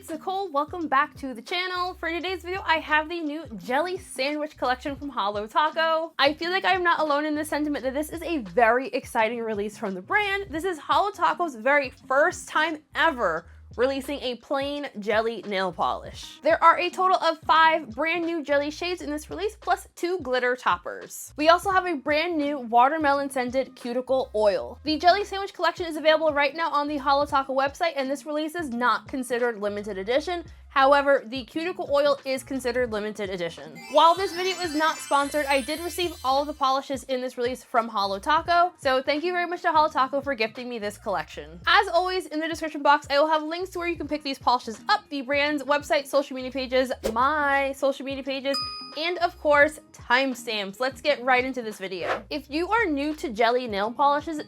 it's Nicole. Welcome back to the channel. For today's video, I have the new jelly sandwich collection from Holo Taco. I feel like I'm not alone in the sentiment that this is a very exciting release from the brand. This is Holo Taco's very first time ever releasing a plain jelly nail polish. There are a total of 5 brand new jelly shades in this release, plus 2 glitter toppers. We also have a brand new watermelon scented cuticle oil. The jelly sandwich collection is available right now on the Holo Taco website, and this release is not considered limited edition. However, the cuticle oil is considered limited edition. While this video is not sponsored, I did receive all of the polishes in this release from Holo Taco, so thank you very much to Holo Taco for gifting me this collection. As always, in the description box, I will have links to where you can pick these polishes up, the brand's website, social media pages, my social media pages, and of course, timestamps. Let's get right into this video. If you are new to jelly nail polishes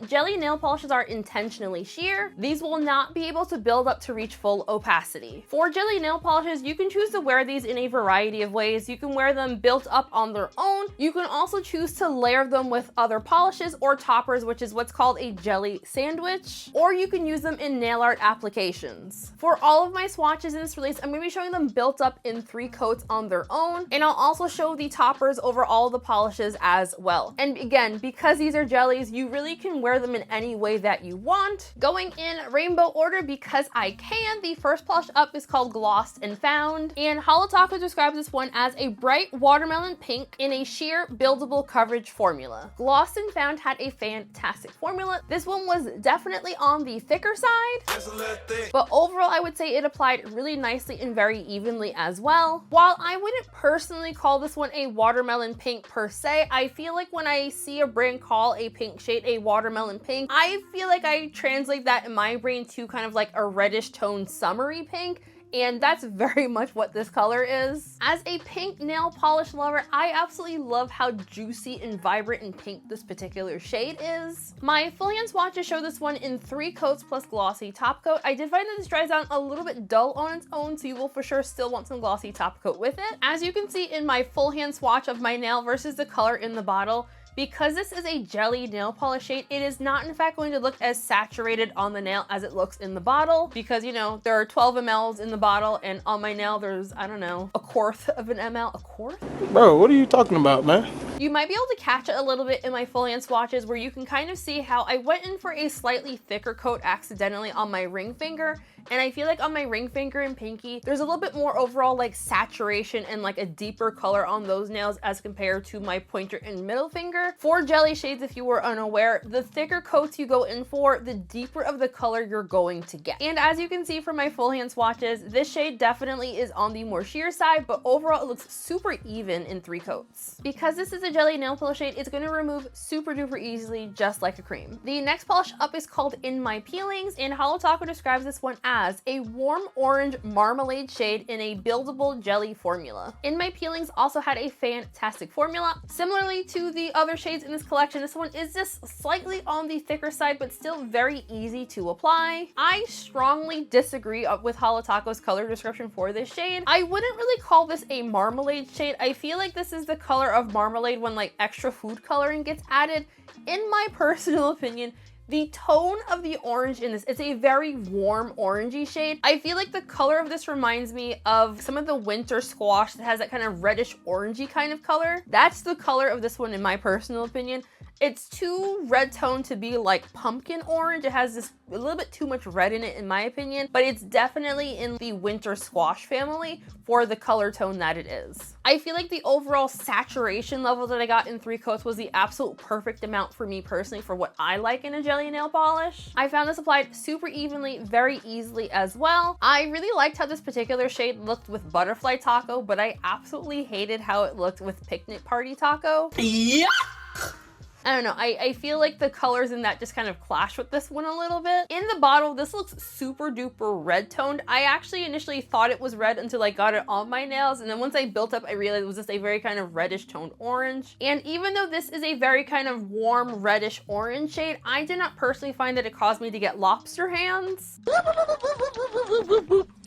are intentionally sheer. These will not be able to build up to reach full opacity. For jelly nail polishes, you can choose to wear these in a variety of ways. You can wear them built up on their own. You can also choose to layer them with other polishes or toppers, which is what's called a jelly sandwich, or you can use them in nail art applications. For all of my swatches in this release, I'm going to be showing them built up in 3 coats on their own, and I'll also show the toppers over all the polishes as well. And again, because these are jellies, you really can wear them in any way that you want. Going in rainbow order because I can, the first polish up is called Glossed and Found, and Holo Taco describes this one as a bright watermelon pink in a sheer buildable coverage formula. Glossed and Found had a fantastic formula. This one was definitely on the thicker side, but overall I would say it applied really nicely and very evenly as well. While I wouldn't personally call this one a watermelon pink per se, I feel like when I see a brand call a pink shade a watermelon pink, I feel like I translate that in my brain to kind of like a reddish toned summery pink. And that's very much what this color is. As a pink nail polish lover, I absolutely love how juicy and vibrant and pink this particular shade is. My full hand swatches show this one in 3 coats plus glossy top coat. I did find that this dries down a little bit dull on its own, so you will for sure still want some glossy top coat with it. As you can see in my full hand swatch of my nail versus the color in the bottle, because this is a jelly nail polish shade, it is not in fact going to look as saturated on the nail as it looks in the bottle, because you know, there are 12 mLs in the bottle and on my nail there's, I don't know, 1/4 of an ml. 1/4? Bro, what are you talking about, man? You might be able to catch it a little bit in my full hand swatches where you can kind of see how I went in for a slightly thicker coat accidentally on my ring finger. And I feel like on my ring finger and pinky, there's a little bit more overall like saturation and like a deeper color on those nails as compared to my pointer and middle finger. For jelly shades, if you were unaware, the thicker coats you go in for, the deeper of the color you're going to get. And as you can see from my full hand swatches, this shade definitely is on the more sheer side, but overall it looks super even in 3 coats. Because this is a jelly nail polish shade, it's going to remove super duper easily, just like a cream. The next polish up is called In My Peelings, and Holo Taco describes this one as a warm orange marmalade shade in a buildable jelly formula. In My Peelings also had a fantastic formula. Similarly to the other shades in this collection, this one is just slightly on the thicker side, but still very easy to apply. I strongly disagree with Holo Taco's color description for this shade. I wouldn't really call this a marmalade shade. I feel like this is the color of marmalade when like extra food coloring gets added. In my personal opinion, the tone of the orange in this, it's a very warm orangey shade. I feel like the color of this reminds me of some of the winter squash that has that kind of reddish orangey kind of color. That's the color of this one in my personal opinion. It's too red toned to be like pumpkin orange. It has this a little bit too much red in it in my opinion, but it's definitely in the winter squash family for the color tone that it is. I feel like the overall saturation level that I got in 3 coats was the absolute perfect amount for me personally for what I like in a jelly nail polish. I found this applied super evenly, very easily as well. I really liked how this particular shade looked with Butterfly Taco, but I absolutely hated how it looked with Picnic Party Taco. Yeah. I don't know, I feel like the colors in that just kind of clash with this one a little bit. In the bottle, this looks super duper red toned. I actually initially thought it was red until I got it on my nails, and then once I built up, I realized it was just a very kind of reddish toned orange. And even though this is a very kind of warm reddish orange shade, I did not personally find that it caused me to get lobster hands.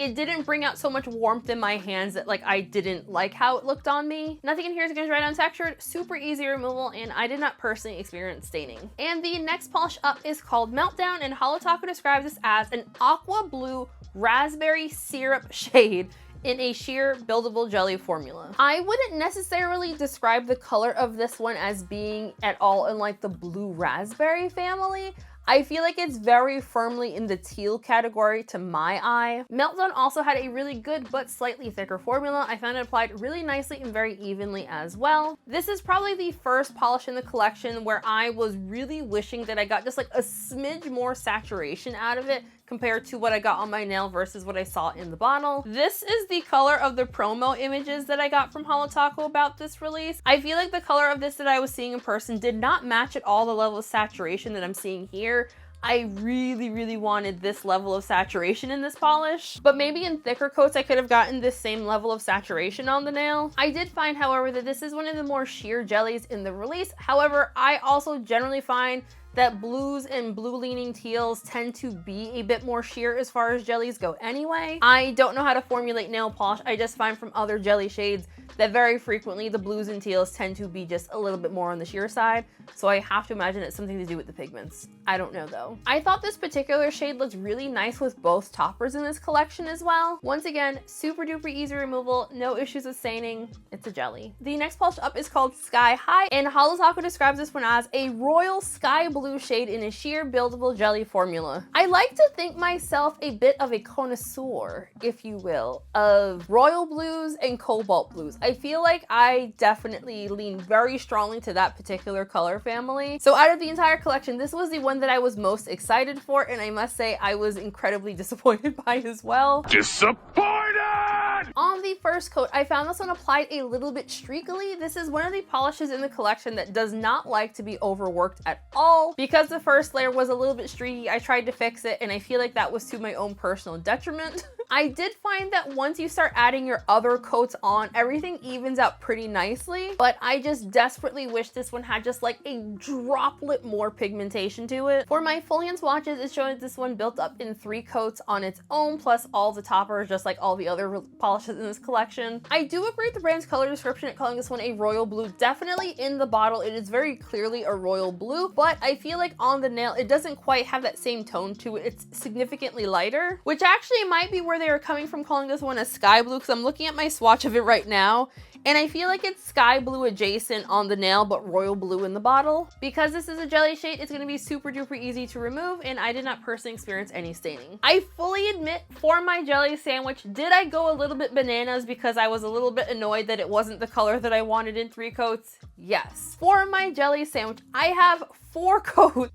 It didn't bring out so much warmth in my hands that like I didn't like how it looked on me. Nothing in here is gonna dry down textured, super easy removal, and I did not personally experience staining. And the next polish up is called Meltdown, and Holo Taco describes this as an aqua blue raspberry syrup shade in a sheer buildable jelly formula. I wouldn't necessarily describe the color of this one as being at all in like the blue raspberry family. I feel like it's very firmly in the teal category to my eye. Meltdown also had a really good but slightly thicker formula. I found it applied really nicely and very evenly as well. This is probably the first polish in the collection where I was really wishing that I got just like a smidge more saturation out of it compared to what I got on my nail versus what I saw in the bottle. This is the color of the promo images that I got from Holo Taco about this release. I feel like the color of this that I was seeing in person did not match at all the level of saturation that I'm seeing here. I really wanted this level of saturation in this polish, but maybe in thicker coats I could have gotten this same level of saturation on the nail. I did find, however, that this is one of the more sheer jellies in the release. However, I also generally find that blues and blue leaning teals tend to be a bit more sheer as far as jellies go anyway. I don't know how to formulate nail polish. I just find from other jelly shades that very frequently the blues and teals tend to be just a little bit more on the sheer side. So I have to imagine it's something to do with the pigments. I don't know though. I thought this particular shade looked really nice with both toppers in this collection as well. Once again, super duper easy removal, no issues with staining. It's a jelly. The next polish up is called Sky High, and Holo Taco describes this one as a royal sky blue shade in a sheer buildable jelly formula. I like to think myself a bit of a connoisseur, if you will, of royal blues and cobalt blues. I feel like I definitely lean very strongly to that particular color family. So out of the entire collection, this was the one that I was most excited for, and I must say I was incredibly disappointed by as well. Disappointed! On the first coat, I found this one applied a little bit streakily. This is one of the polishes in the collection that does not like to be overworked at all. Because the first layer was a little bit streaky, I tried to fix it, and I feel like that was to my own personal detriment. I did find that once you start adding your other coats on, everything evens out pretty nicely, but I just desperately wish this one had just like a droplet more pigmentation to it. For my full hand swatches, it shows this one built up in 3 coats on its own, plus all the toppers, just like all the other polishes in this collection. I do agree with the brand's color description at calling this one a royal blue. Definitely in the bottle, it is very clearly a royal blue, but I feel like on the nail, it doesn't quite have that same tone to it. It's significantly lighter, which actually might be where they are coming from calling this one a sky blue, because I'm looking at my swatch of it right now, and I feel like it's sky blue adjacent on the nail, but royal blue in the bottle. Because this is a jelly shade, it's gonna be super duper easy to remove, and I did not personally experience any staining. I fully admit, for my jelly sandwich, did I go a little bit bananas because I was a little bit annoyed that it wasn't the color that I wanted in 3 coats? Yes. For my jelly sandwich, I have 4 coats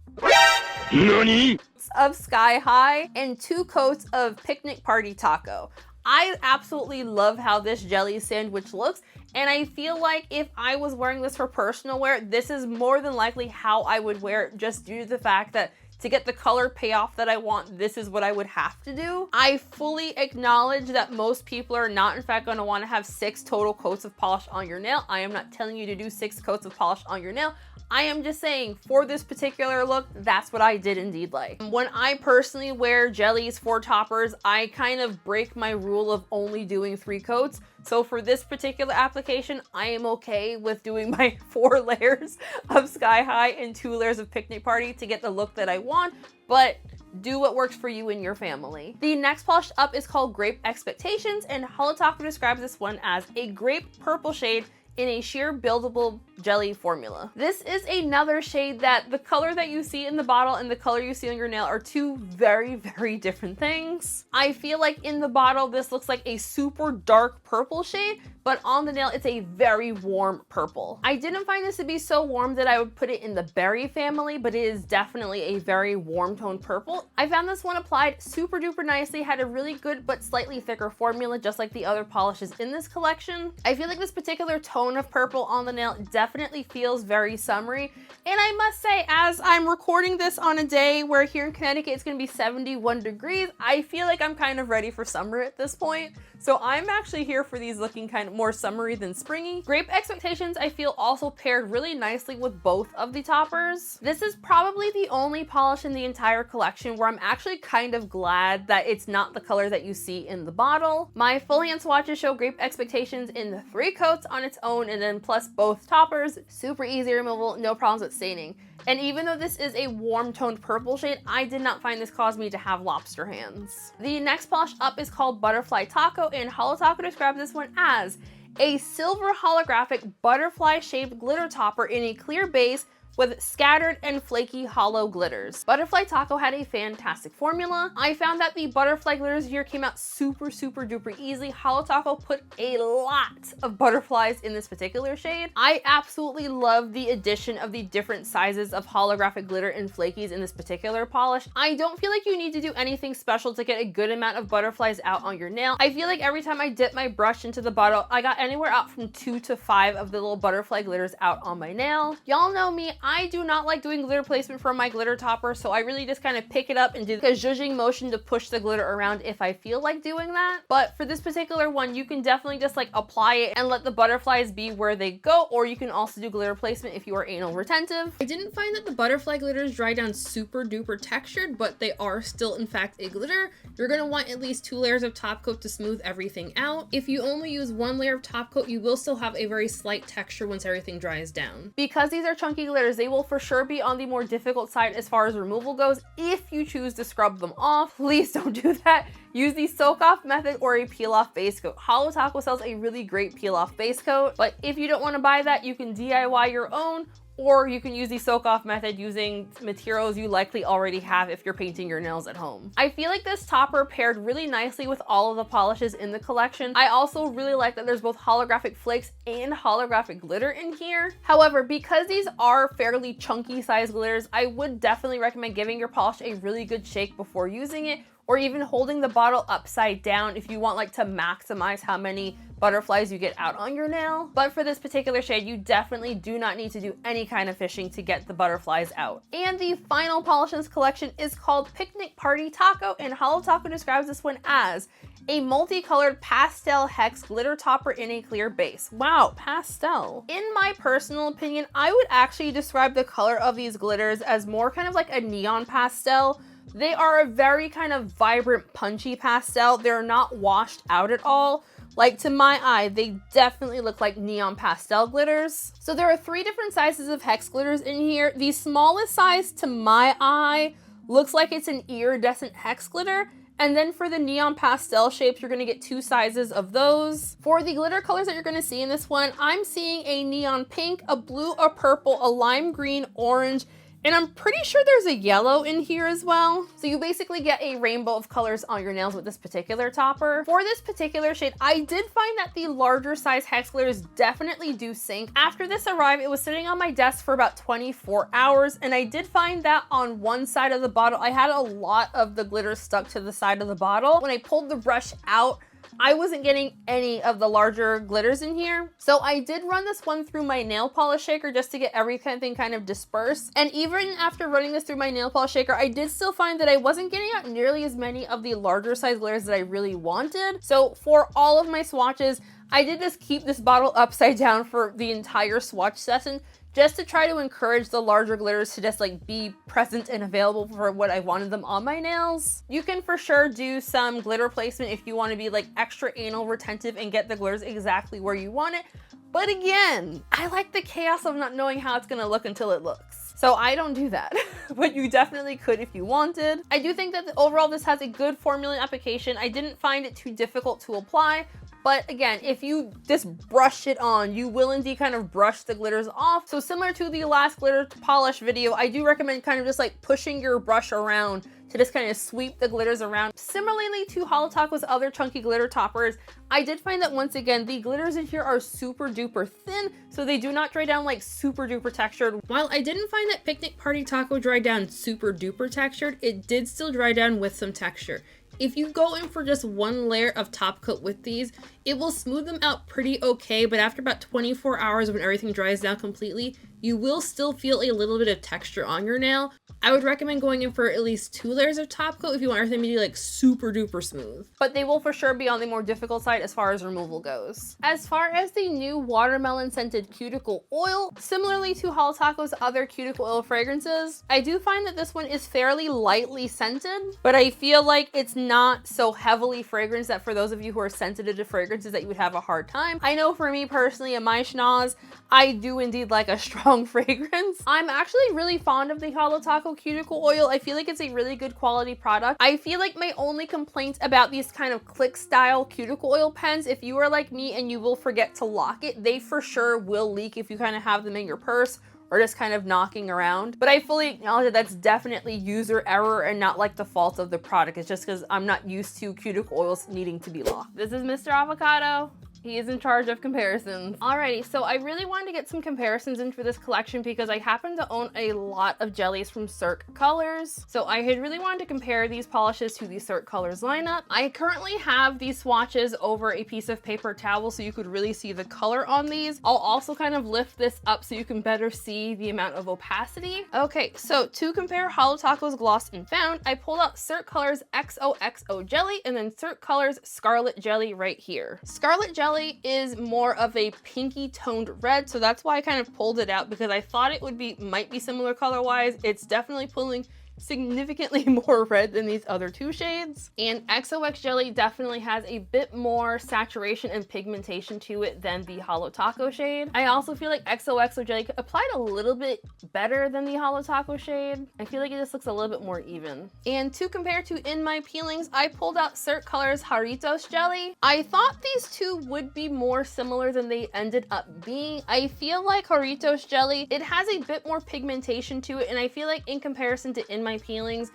Nani? of Sky High and 2 coats of Picnic Party Taco. I absolutely love how this jelly sandwich looks, and I feel like if I was wearing this for personal wear, this is more than likely how I would wear it, just due to the fact that to get the color payoff that I want, this is what I would have to do. I fully acknowledge that most people are not in fact going to want to have 6 total coats of polish on your nail. I am not telling you to do 6 coats of polish on your nail. I am just saying, for this particular look, that's what I did indeed like. When I personally wear jellies for toppers, I kind of break my rule of only doing 3 coats. So for this particular application, I am okay with doing my 4 layers of Sky High and 2 layers of Picnic Party to get the look that I want, but do what works for you and your family. The next polish up is called Grape Expectations, and Holo Taco describes this one as a grape purple shade in a sheer buildable jelly formula. This is another shade that the color that you see in the bottle and the color you see on your nail are 2 very different things. I feel like in the bottle, this looks like a super dark purple shade, but on the nail, it's a very warm purple. I didn't find this to be so warm that I would put it in the berry family, but it is definitely a very warm tone purple. I found this one applied super duper nicely, had a really good but slightly thicker formula, just like the other polishes in this collection. I feel like this particular tone of purple on the nail definitely feels very summery, and I must say, as I'm recording this on a day where here in Connecticut it's gonna be 71 degrees, I feel like I'm kind of ready for summer at this point. So I'm actually here for these looking kind of more summery than springy. Grape Expectations I feel also paired really nicely with both of the toppers. This is probably the only polish in the entire collection where I'm actually kind of glad that it's not the color that you see in the bottle. My full hand swatches show Grape Expectations in the 3 coats on its own, and then plus both toppers. Super easy removal, no problems with staining. And even though this is a warm toned purple shade, I did not find this caused me to have lobster hands. The next polish up is called Butterfly Taco, and Holo Taco describes this one as a silver holographic butterfly shaped glitter topper in a clear base with scattered and flaky hollow glitters. Butterfly Taco had a fantastic formula. I found that the butterfly glitters here came out super duper easily. Holo Taco put a lot of butterflies in this particular shade. I absolutely love the addition of the different sizes of holographic glitter and flakies in this particular polish. I don't feel like you need to do anything special to get a good amount of butterflies out on your nail. I feel like every time I dip my brush into the bottle, I got anywhere out from 2 to 5 of the little butterfly glitters out on my nail. Y'all know me, I do not like doing glitter placement for my glitter topper, so I really just kind of pick it up and do a zhuzhing motion to push the glitter around if I feel like doing that. But for this particular one, you can definitely just like apply it and let the butterflies be where they go, or you can also do glitter placement if you are anal retentive. I didn't find that the butterfly glitters dry down super duper textured, but they are still in fact a glitter. You're gonna want at least 2 layers of top coat to smooth everything out. If you only use 1 layer of top coat, you will still have a very slight texture once everything dries down. Because these are chunky glitters, they will for sure be on the more difficult side as far as removal goes. If you choose to scrub them off, please don't do that. Use the soak off method or a peel off base coat. Holo Taco sells a really great peel off base coat, but if you don't want to buy that, you can DIY your own, or you can use the soak off method using materials you likely already have if you're painting your nails at home. I feel like this topper paired really nicely with all of the polishes in the collection. I also really like that there's both holographic flakes and holographic glitter in here. However, because these are fairly chunky size glitters, I would definitely recommend giving your polish a really good shake before using it, or even holding the bottle upside down if you want like to maximize how many butterflies you get out on your nail. But for this particular shade, you definitely do not need to do any kind of fishing to get the butterflies out. And the final polish in this collection is called Picnic Party Taco, and Holo Taco describes this one as a multicolored pastel hex glitter topper in a clear base. Wow, pastel. In my personal opinion, I would actually describe the color of these glitters as more kind of like a neon pastel. They are a very kind of vibrant, punchy pastel. They're not washed out at all. Like, to my eye, they definitely look like neon pastel glitters. So there are 3 different sizes of hex glitters in here. The smallest size, to my eye, looks like it's an iridescent hex glitter. And then for the neon pastel shapes, you're gonna get 2 sizes of those. For the glitter colors that you're gonna see in this one, I'm seeing a neon pink, a blue, a purple, a lime green, orange, and I'm pretty sure there's a yellow in here as well. So you basically get a rainbow of colors on your nails with this particular topper. For this particular shade, I did find that the larger size hex glitters definitely do sink. After this arrived, it was sitting on my desk for about 24 hours, and I did find that on one side of the bottle, I had a lot of the glitter stuck to the side of the bottle. When I pulled the brush out, I wasn't getting any of the larger glitters in here. So I did run this one through my nail polish shaker just to get everything kind of dispersed. And even after running this through my nail polish shaker, I did still find that I wasn't getting out nearly as many of the larger size glitters that I really wanted. So for all of my swatches, I did just keep this bottle upside down for the entire swatch session, just to try to encourage the larger glitters to just like be present and available for what I wanted them on my nails. You can for sure do some glitter placement if you want to be like extra anal retentive and get the glitters exactly where you want it. But again, I like the chaos of not knowing how it's gonna look until it looks. So I don't do that, but you definitely could if you wanted. I do think that overall this has a good formula application. I didn't find it too difficult to apply. But again, if you just brush it on, you will indeed kind of brush the glitters off. So similar to the last glitter polish video, I do recommend kind of just like pushing your brush around to just kind of sweep the glitters around. Similarly to Holo Taco's other chunky glitter toppers, I did find that once again, the glitters in here are super duper thin, so they do not dry down like super duper textured. While I didn't find that Picnic Party Taco dried down super duper textured, it did still dry down with some texture. If you go in for just 1 layer of top coat with these, it will smooth them out pretty okay, but after about 24 hours when everything dries down completely, you will still feel a little bit of texture on your nail. I would recommend going in for at least 2 layers of top coat if you want everything to be like super duper smooth. But they will for sure be on the more difficult side as far as removal goes. As far as the new watermelon scented cuticle oil, similarly to Holo Taco's other cuticle oil fragrances, I do find that this one is fairly lightly scented, but I feel like it's not so heavily fragranced that for those of you who are sensitive to fragrances that you would have a hard time. I know for me personally in my schnoz, I do indeed like a strong fragrance. I'm actually really fond of the Holo Taco cuticle oil. I feel like it's a really good quality product. I feel like my only complaint about these kind of click style cuticle oil pens, if you are like me and you will forget to lock it, they for sure will leak if you kind of have them in your purse or just kind of knocking around. But I fully acknowledge that that's definitely user error and not like the fault of the product. It's just because I'm not used to cuticle oils needing to be locked. This is Mr. Avocado. He is in charge of comparisons. Alrighty, so I really wanted to get some comparisons in for this collection because I happen to own a lot of jellies from Cirque Colors. So I had really wanted to compare these polishes to the Cirque Colors lineup. I currently have these swatches over a piece of paper towel so you could really see the color on these. I'll also kind of lift this up so you can better see the amount of opacity. Okay, so to compare Holo Taco's Gloss and Found, I pulled out Cirque Colors XOXO Jelly and then Cirque Colors Scarlet Jelly right here. Scarlet Jelly is more of a pinky toned red, so that's why I kind of pulled it out because I thought it might be similar color wise. It's definitely pulling significantly more red than these other 2 shades. And XOX Jelly definitely has a bit more saturation and pigmentation to it than the Holo Taco shade. I also feel like XOXO Jelly applied a little bit better than the Holo Taco shade. I feel like it just looks a little bit more even. And to compare to In My Peelings, I pulled out Cirque Colors Jarritos Jelly. I thought these 2 would be more similar than they ended up being. I feel like Jarritos Jelly, it has a bit more pigmentation to it, and I feel like in comparison to In My Peelings,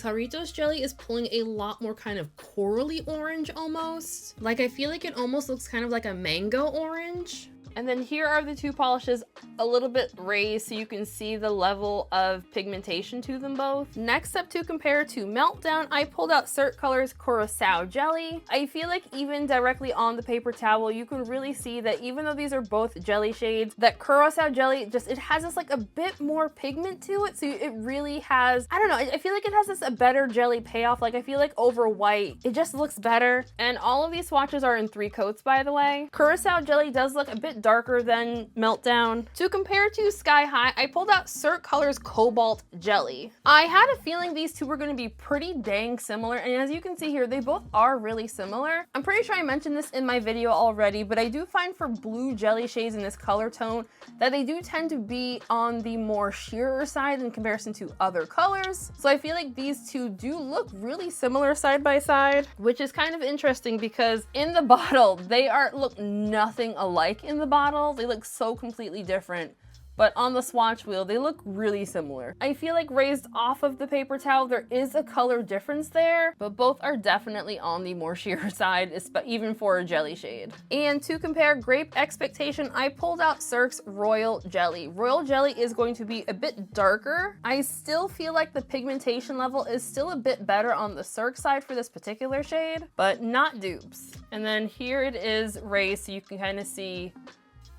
Jarritos Jelly is pulling a lot more kind of corally orange almost. Like I feel like it almost looks kind of like a mango orange. And then here are the 2 polishes a little bit raised so you can see the level of pigmentation to them both. Next up to compare to Meltdown, I pulled out Cirque Colors Curacao Jelly. I feel like even directly on the paper towel, you can really see that even though these are both jelly shades, that Curacao Jelly it has this like a bit more pigment to it. So it really has, I don't know, I feel like it has this a better jelly payoff. Like I feel like over white, it just looks better. And all of these swatches are in 3 coats, by the way. Curacao Jelly does look a bit darker than Meltdown. To compare to Sky High, I pulled out Cirque Colors Cobalt Jelly. I had a feeling these 2 were going to be pretty dang similar, and as you can see here, they both are really similar. I'm pretty sure I mentioned this in my video already, but I do find for blue jelly shades in this color tone that they do tend to be on the more sheerer side in comparison to other colors. So I feel like these 2 do look really similar side by side, which is kind of interesting because in the bottle, they look nothing alike in the bottle. They look so completely different, but on the swatch wheel, they look really similar. I feel like raised off of the paper towel, there is a color difference there, but both are definitely on the more sheer side, even for a jelly shade. And to compare Grape Expectation, I pulled out Cirque's Royal Jelly. Royal Jelly is going to be a bit darker. I still feel like the pigmentation level is still a bit better on the Cirque side for this particular shade, but not dupes. And then here it is raised so you can kind of see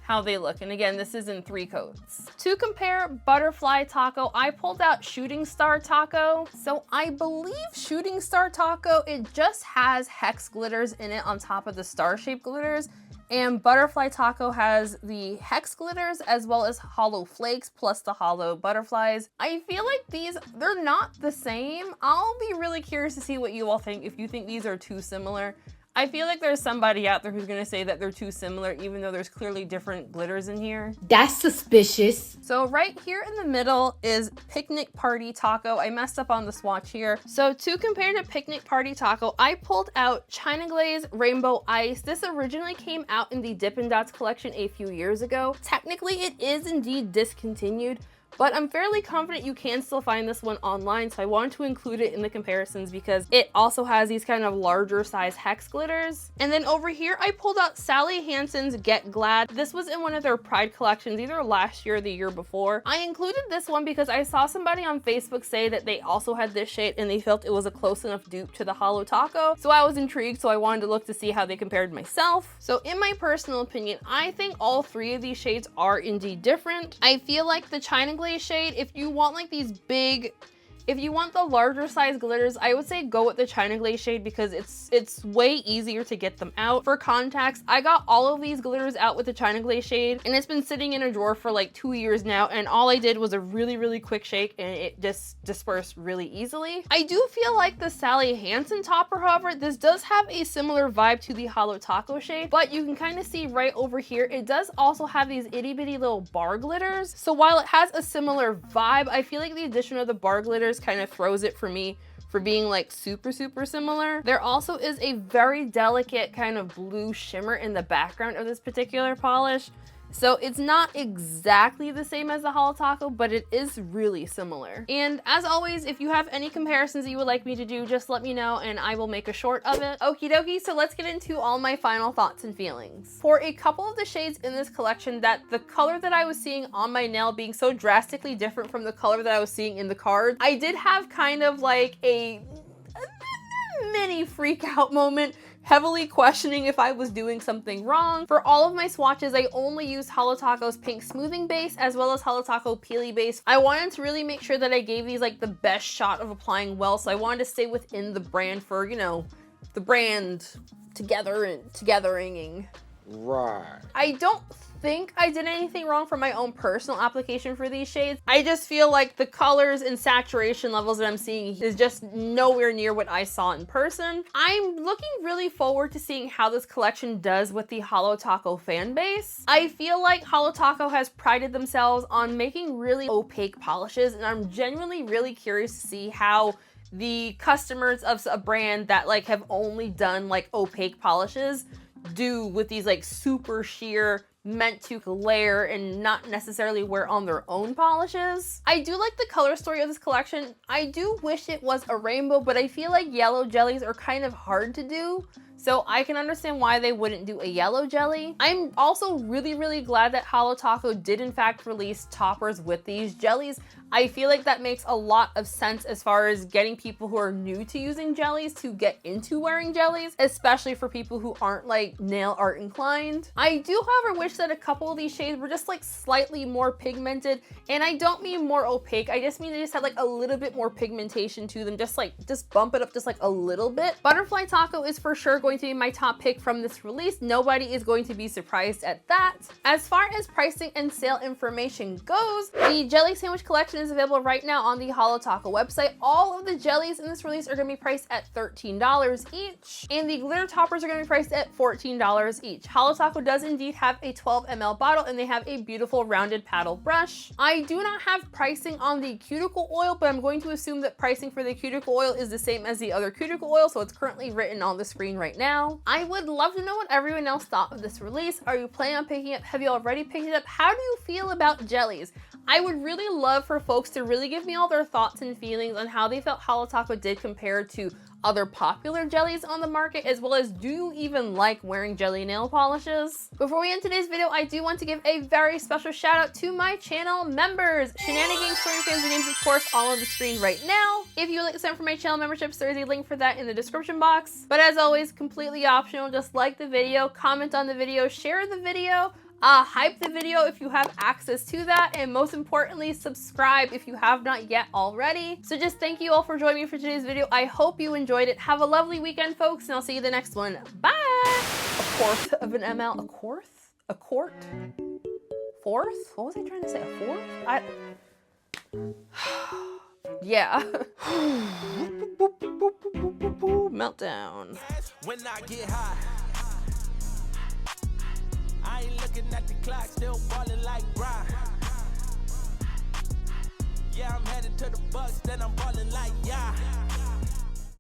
how they look. And again, this is in 3 coats. To compare Butterfly Taco, I pulled out Shooting Star Taco. So I believe Shooting Star Taco, it just has hex glitters in it on top of the star-shaped glitters. And Butterfly Taco has the hex glitters as well as hollow flakes plus the hollow butterflies. I feel like they're not the same. I'll be really curious to see what you all think, if you think these are too similar. I feel like there's somebody out there who's gonna say that they're too similar, even though there's clearly different glitters in here. That's suspicious. So right here in the middle is Picnic Party Taco. I messed up on the swatch here. So to compare to Picnic Party Taco, I pulled out China Glaze Rainbow Ice. This originally came out in the Dippin' Dots collection a few years ago. Technically, it is indeed discontinued, but I'm fairly confident you can still find this one online, so I wanted to include it in the comparisons because it also has these kind of larger size hex glitters. And then over here, I pulled out Sally Hansen's Get Glad. This was in one of their Pride collections, either last year or the year before. I included this one because I saw somebody on Facebook say that they also had this shade and they felt it was a close enough dupe to the Holo Taco. So I was intrigued, so I wanted to look to see how they compared myself. So in my personal opinion, I think all three of these shades are indeed different. I feel like the China Glaze shade, if you want like these big, if you want the larger size glitters, I would say go with the China Glaze shade because it's way easier to get them out. For context, I got all of these glitters out with the China Glaze shade and it's been sitting in a drawer for like 2 years now, and all I did was a really quick shake and it just dispersed really easily. I do feel like the Sally Hansen topper, however, this does have a similar vibe to the Holo Taco shade, but you can kind of see right over here, it does also have these itty bitty little bar glitters. So while it has a similar vibe, I feel like the addition of the bar glitters kind of throws it for me for being like super similar. There also is a very delicate kind of blue shimmer in the background of this particular polish. So it's not exactly the same as the Holo Taco, but it is really similar. And as always, if you have any comparisons that you would like me to do, just let me know and I will make a short of it. Okie dokie, so let's get into all my final thoughts and feelings. For a couple of the shades in this collection, that the color that I was seeing on my nail being so drastically different from the color that I was seeing in the card, I did have kind of like a mini freak out moment, heavily questioning if I was doing something wrong. For all of my swatches, I only used Holo Taco's pink smoothing base as well as Holo Taco peely base. I wanted to really make sure that I gave these like the best shot of applying well, so I wanted to stay within the brand for, you know, the brand together-ing. Right. I don't think I did anything wrong for my own personal application for these shades. I just feel like the colors and saturation levels that I'm seeing is just nowhere near what I saw in person. I'm looking really forward to seeing how this collection does with the Holo Taco fan base. I feel like Holo Taco has prided themselves on making really opaque polishes, and I'm genuinely really curious to see how the customers of a brand that like have only done like opaque polishes do with these like super sheer, meant to layer and not necessarily wear on their own polishes. I do like the color story of this collection. I do wish it was a rainbow, but I feel like yellow jellies are kind of hard to do, so I can understand why they wouldn't do a yellow jelly. I'm also really glad that Holo Taco did in fact release toppers with these jellies. I feel like that makes a lot of sense as far as getting people who are new to using jellies to get into wearing jellies, especially for people who aren't like nail art inclined. I do, however, wish that a couple of these shades were just like slightly more pigmented, and I don't mean more opaque, I just mean they just had like a little bit more pigmentation to them, just bump it up just like a little bit. Butterfly Taco is for sure going to be my top pick from this release. Nobody is going to be surprised at that. As far as pricing and sale information goes, the Jelly Sandwich collection is available right now on the Holo Taco website. All of the jellies in this release are going to be priced at $13 each, and the glitter toppers are going to be priced at $14 each. Holo Taco does indeed have a 12 ml bottle, and they have a beautiful rounded paddle brush. I do not have pricing on the cuticle oil, but I'm going to assume that pricing for the cuticle oil is the same as the other cuticle oil, so it's currently written on the screen right now. I would love to know what everyone else thought of this release. Are you planning on picking it up? Have you already picked it up? How do you feel about jellies? I would really love for folks to really give me all their thoughts and feelings on how they felt Holo Taco did compared to other popular jellies on the market, as well as do you even like wearing jelly nail polishes? Before we end today's video, I do want to give a very special shout out to my channel members. Shenanigans for your fans, the names of course all on the screen right now. If you would like to sign up for my channel memberships, there is a link for that in the description box. But as always, completely optional, just like the video, comment on the video, share the video, hype the video if you have access to that, and most importantly, subscribe if you have not yet already. So just thank you all for joining me for today's video. I hope you enjoyed it. Have a lovely weekend, folks, and I'll see you in the next one. Bye! A fourth of an ml. A quart? A quart? Fourth? What was I trying to say? A fourth? Yeah. Meltdown. When I get high, I ain't looking at the clock, still ballin' like Brian. Yeah, I'm headed to the Bucks, then I'm ballin' like yeah.